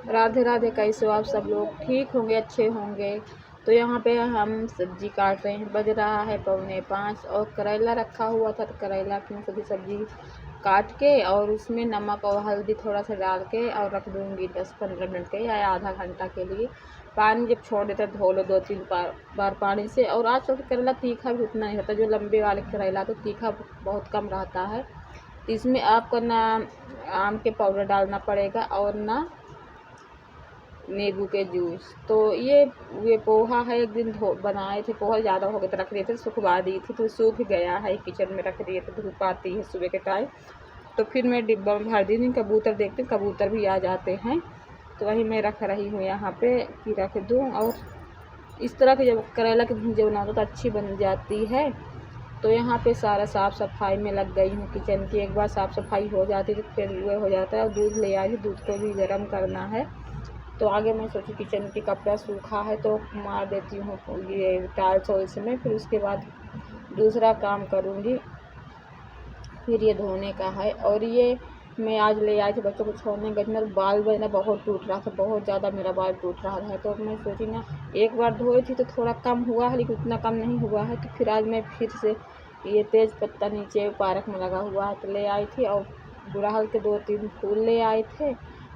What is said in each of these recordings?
राधे राधे। कैसे हो आप सब लोग? ठीक होंगे, अच्छे होंगे। तो यहाँ पे हम सब्जी काट रहे हैं, बज रहा है 4:45 और करेला रखा हुआ था, तो करेला की सब्जी काट के और उसमें नमक और हल्दी थोड़ा सा डाल के और रख दूँगी 10-15 मिनट के या आधा घंटा के लिए। पानी जब छोड़ देता है धो लो 2-3 बार पानी से। और आजकल तो करेला तीखा भी उतना नहीं होता, जो लंबे वाले करेला तो तीखा बहुत कम रहता है। तो इसमें आपको ना आम के पाउडर डालना पड़ेगा और ना नींबू के जूस। तो ये पोहा है, एक दिन बनाए थे, पोहा ज़्यादा हो गया तो रख दिए थे, सुखवा दी थी तो सूख गया है, किचन में रख दिए थे, धूप आती है सुबह के टाइम। तो फिर मैं डिब्बा में भर दी थी, कबूतर देखते कबूतर भी आ जाते हैं, तो वही मैं रख रही हूँ यहाँ पे कि रख दूँ। और इस तरह के जब करेला की भुजिया बनाओ तो अच्छी बन जाती है। तो यहाँ पे सारा साफ़ सफाई में लग गई हूँ किचन की। एक बार साफ़ सफाई हो जाती है तो फिर वो हो जाता है। और दूध ले आई, दूध को भी गर्म करना है। तो आगे मैं सोची किचन की कपड़ा सूखा है तो मार देती हूँ ये टाइल्स और इसमें, फिर उसके बाद दूसरा काम करूँगी। फिर ये धोने का है। और ये मैं आज ले आई थी बच्चों को छोड़ने गई, मेरा बाल मेरा बहुत टूट रहा था, बहुत ज़्यादा मेरा बाल टूट रहा है। तो मैं सोची ना एक बार धोई थी तो थोड़ा कम हुआ है, लेकिन उतना कम नहीं हुआ है। तो फिर आज मैं फिर से ये तेज़ पत्ता नीचे पार्क में लगा हुआ है तो ले आई थी, और गुड़हल के 2-3 फूल ले आए थे।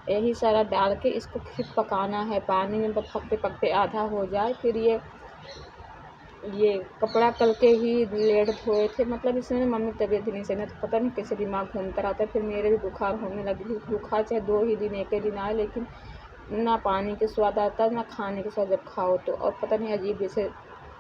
यही सारा डाल के इसको फिर पकाना है पानी में, पकते पकते आधा हो जाए। फिर ये कपड़ा कल के ही लेट धोए थे, मतलब इसमें मम्मी तबीयत नहीं सही ना, तो पता नहीं कैसे दिमाग घूमता रहता है। फिर मेरे भी बुखार होने लगी थी, बुखार चाहे 2 ही दिन 1 ही दिन आए, लेकिन ना पानी के स्वाद आता है ना खाने के स्वाद जब खाओ तो, और पता नहीं अजीब जैसे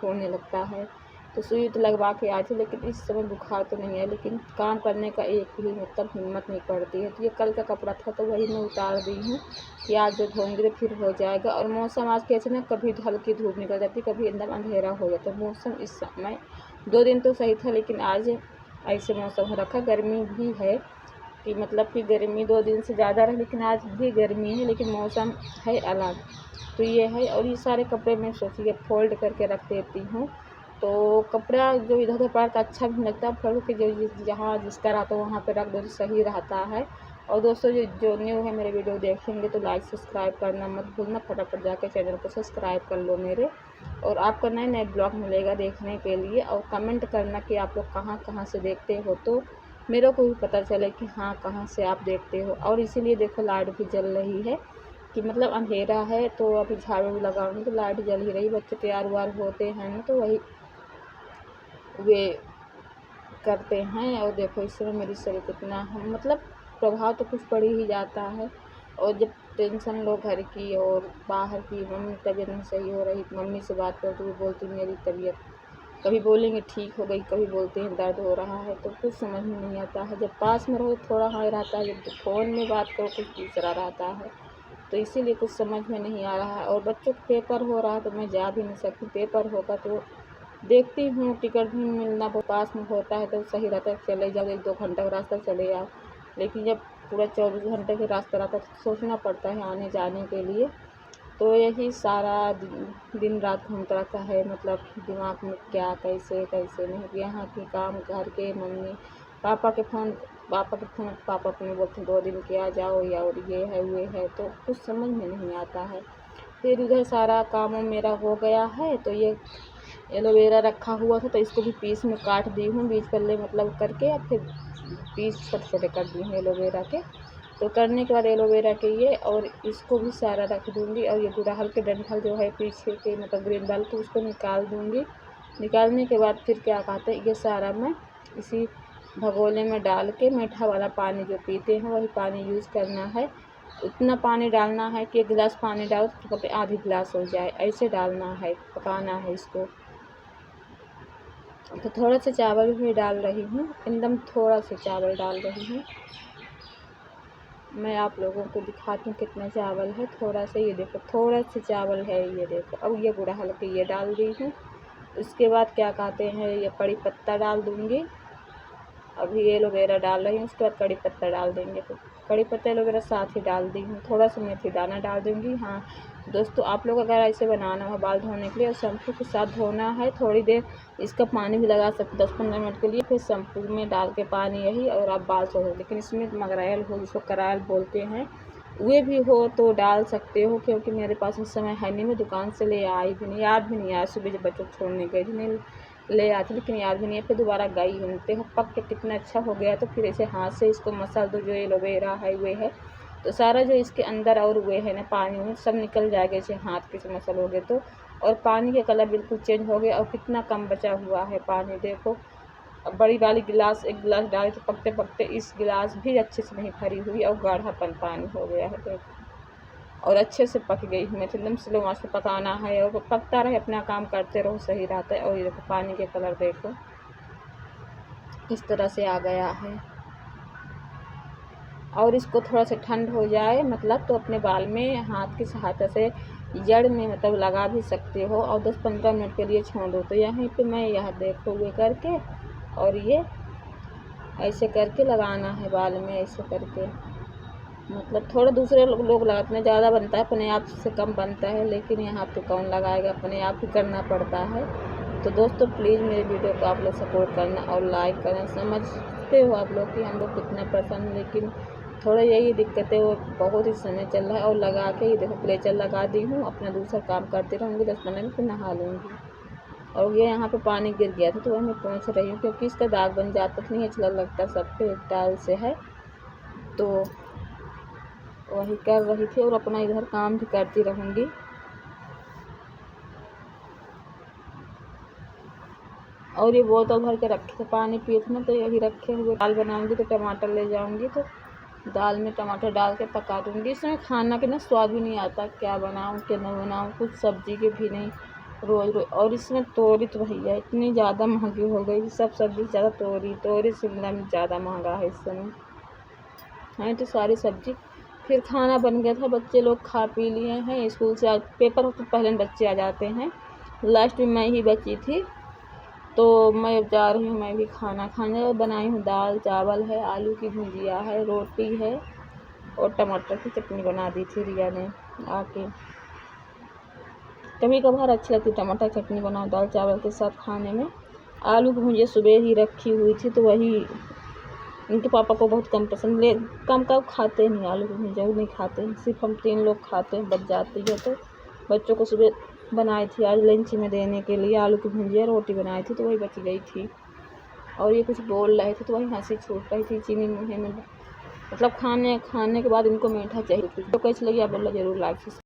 होने लगता है। तो सुई तो लगवा के आई थी, लेकिन इस समय बुखार तो नहीं है, लेकिन काम करने का एक भी मतलब हिम्मत नहीं पड़ती है। तो ये कल का कपड़ा था तो वही मैं उतार दी हूँ कि आज जो धोंगी तो फिर हो जाएगा। और मौसम आज कैसे ना, कभी हल्की धूप निकल जाती, कभी एकदम अंधेरा हो जाता है मौसम। इस समय 2 दिन तो सही था, लेकिन आज ऐसे मौसम हो रखा। गर्मी भी है कि मतलब कि गर्मी 2 दिन से ज़्यादा रही, लेकिन आज भी गर्मी है, लेकिन मौसम है अलग। तो ये है। और ये सारे कपड़े मैं सोचिए फोल्ड करके रख देती हूँ, तो कपड़ा जो इधर उधर पड़ा अच्छा भी लगता है, फोल्ड के जो जहाँ जिसका रहता है वहाँ पे रख दो तो सही रहता है। और दोस्तों जो न्यू है मेरे वीडियो देखेंगे तो लाइक सब्सक्राइब करना मत भूलना, फटाफट जाकर चैनल को सब्सक्राइब कर लो मेरे। और आपको नए नए ब्लॉग मिलेगा देखने के लिए। और कमेंट करना कि आप लोग कहाँ कहाँ से देखते हो, तो मेरे को भी पता चले कि हाँ कहाँ से आप देखते हो। और इसीलिए देखो लाइट भी जल रही है कि मतलब अंधेरा है, तो अभी झाड़ू लगाऊंगी तो लाइट जल ही रही। बच्चे तैयार वार होते हैं ना तो वही वे करते हैं। और देखो इस समय मेरी शरीर कितना मतलब प्रभाव तो कुछ पड़ ही जाता है। और जब टेंशन लो घर की और बाहर की, मम्मी तबीयत नहीं सही हो रही, मम्मी से बात करो तो वो बोलती मेरी तबीयत, कभी बोलेंगे ठीक हो गई, कभी बोलते हैं दर्द हो रहा है, तो कुछ समझ में नहीं आता है। जब पास में रहो थोड़ा हाँ रहता है, जब फ़ोन में बात करो कुछ दूसरा रहता है, तो इसीलिए कुछ समझ में नहीं आ रहा है। और बच्चों का पेपर हो रहा है तो मैं जा भी नहीं सकती, पेपर होगा तो देखती हूँ टिकट भी मिलना वो पास में होता है तो सही रहता है, चले जाओ 1-2 घंटा का रास्ता चले आओ। लेकिन जब पूरा 24 घंटे का रास्ता रहता है तो सोचना पड़ता है आने जाने के लिए। तो यही सारा दिन रात घूमता रहता है, मतलब दिमाग में क्या कैसे कैसे नहीं, यहाँ के काम घर के, मम्मी पापा के फ़ोन पापा अपने बोलते हैं 2 दिन के आ जाओ, या और ये है वो है, तो कुछ समझ में नहीं आता है। फिर इधर सारा काम मेरा हो गया है। तो ये एलोवेरा रखा हुआ था तो इसको भी पीस में काट दी हूँ, बीज पल्ले मतलब करके, या फिर पीस छोटे छोटे कर दी हूँ एलोवेरा के। तो करने के बाद एलोवेरा के ये और इसको भी सारा रख दूँगी। और ये गुड़हल के डंठल जो है पीछे के मतलब ग्रीन वाले, तो उसको निकाल दूँगी। निकालने के बाद फिर क्या कहते हैं, ये सारा मैं इसी भगोने में डाल के, मीठा वाला पानी जो पीते हैं वही पानी यूज़ करना है। उतना पानी डालना है कि 1 गिलास पानी डालो तो आधी गिलास हो जाए, ऐसे डालना है, पकाना है इसको। तो थोड़ा सा चावल भी डाल रही हूँ, एकदम थोड़ा सा चावल डाल रही हूँ। मैं आप लोगों को दिखाती हूँ कितना चावल है, थोड़ा सा, ये देखो थोड़ा सा चावल है, ये देखो। अब ये गुड़हल के ये डाल दी हूँ। उसके बाद क्या कहते हैं, ये कड़ी पत्ता डाल दूँगी। अभी एलोवेरा डाल रही हूँ, उसके बाद कड़ी पत्ता डाल देंगे। तो कड़ी पत्ता एलोवेरा साथ ही डाल दी हूँ, थोड़ा सा मेथी दाना डाल दूँगी। हाँ दोस्तों, आप लोग अगर ऐसे बनाना हो बाल धोने के लिए और शैम्पू के साथ धोना है, थोड़ी देर इसका पानी भी लगा सकते 10-15 मिनट के लिए, फिर शैम्पू में डाल के पानी यही और आप बाल धो। लेकिन इसमें मगरैल हो, जिसको करायल बोलते हैं, वे भी हो तो डाल सकते हो, क्योंकि मेरे पास उस समय है नहीं, मैं दुकान से ले आई भी नहीं, याद भी नहीं आया। सुबह जब बच्चों को छोड़ने गई थी नहीं ले आती, लेकिन याद भी नहीं है। फिर दोबारा गई हूँ, देखो पक के कितना अच्छा हो गया। तो फिर ऐसे हाथ से इसको मसल दो, जो एलोवेरा है वे है तो सारा जो इसके अंदर और वे है ना पानी में सब निकल जाएगा, इसे हाथ के से मसलोगे तो। और पानी का कलर बिल्कुल चेंज हो गया और कितना कम बचा हुआ है पानी देखो। अब बड़ी वाली गिलास एक गिलास डाली तो पकते पकते इस गिलास भी अच्छे से नहीं भरी हुई और गाढ़ापन पानी हो गया है देखो। और अच्छे से पक गई है। एकदम स्लो आंच पे पकाना है और पकता रहे, अपना काम करते रहो, सही रहता है। और ये देखो पानी के कलर देखो इस तरह से आ गया है। और इसको थोड़ा सा ठंड हो जाए मतलब तो अपने बाल में हाथ की सहायता से जड़ में मतलब लगा भी सकते हो और 10-15 मिनट के लिए छोड़ दो। तो यहीं पे मैं यह देखो ये करके और ये ऐसे करके लगाना है बाल में, ऐसे करके मतलब थोड़ा दूसरे लोग लगाते हैं, ज़्यादा बनता है, अपने आप से कम बनता है, लेकिन यहाँ पे कौन लगाएगा, अपने आप ही करना पड़ता है। तो दोस्तों प्लीज़ मेरे वीडियो को आप लोग सपोर्ट करना और लाइक करना। समझते हो आप लोग कि हम लोग कितना पसंद, लेकिन थोड़ा यही दिक्कत है, वो बहुत ही समय चल रहा है। और लगा के ये देखो क्लेचर लगा दी हूँ, अपना दूसरा काम करती रहूँगी, 10-15 मिनट फिर नहा लूँगी। और ये यहाँ पे पानी गिर गया था तो वही मैं पोंछ रही हूँ, क्योंकि इसका दाग बन जाता तो नहीं अच्छा लगता, सब पे एक टाइल से है तो वही कर रही थी और अपना इधर काम भी करती रहूँगी। और ये बोतल भर के रखे थे, पानी पिए थे ना तो यही रखे हुए। दाल बनाऊँगी तो टमाटर ले जाऊँगी, तो दाल में टमाटर डाल के पका दूँगी। इसमें खाना के ना स्वाद भी नहीं आता, क्या बनाऊँ क्या न बनाऊँ, कुछ सब्जी के भी नहीं रोज़ रोज़। और इसमें तोरी तो भैया इतनी ज़्यादा महंगी हो गई, सब सब्जी ज़्यादा तोरी शिमला मिर्च ज़्यादा महंगा है इस समय है। तो सारी सब्जी फिर खाना बन गया था, बच्चे लोग खा पी लिए हैं, स्कूल से पेपर तो पहले बच्चे आ जाते हैं, लास्ट में मैं ही बची थी। तो मैं अब जा रही हूँ मैं भी खाना खाने। और बनाई हूँ दाल चावल है, आलू की भुजिया है, रोटी है और टमाटर की चटनी बना दी थी रिया ने आके। कभी कभार अच्छी लगती टमाटर चटनी बनाओ दाल चावल के साथ खाने में। आलू की भुजिया सुबह ही रखी हुई थी तो वही इनके पापा को बहुत कम पसंद, ले कम खाते नहीं आलू की भुजिया, नहीं खाते, सिर्फ हम 3 लोग खाते हैं, बच जाती है। तो बच्चों को सुबह बनाई थी आज लंच में देने के लिए, आलू की भुजिया रोटी बनाई थी तो वही बच गई थी। और ये कुछ बोल रहे थे तो वही हंसी छूट रही थी, चीनी मुँह में मतलब खाने के बाद इनको मीठा चाहिए। तो कैसी लगी आप बोला जरूर लाइक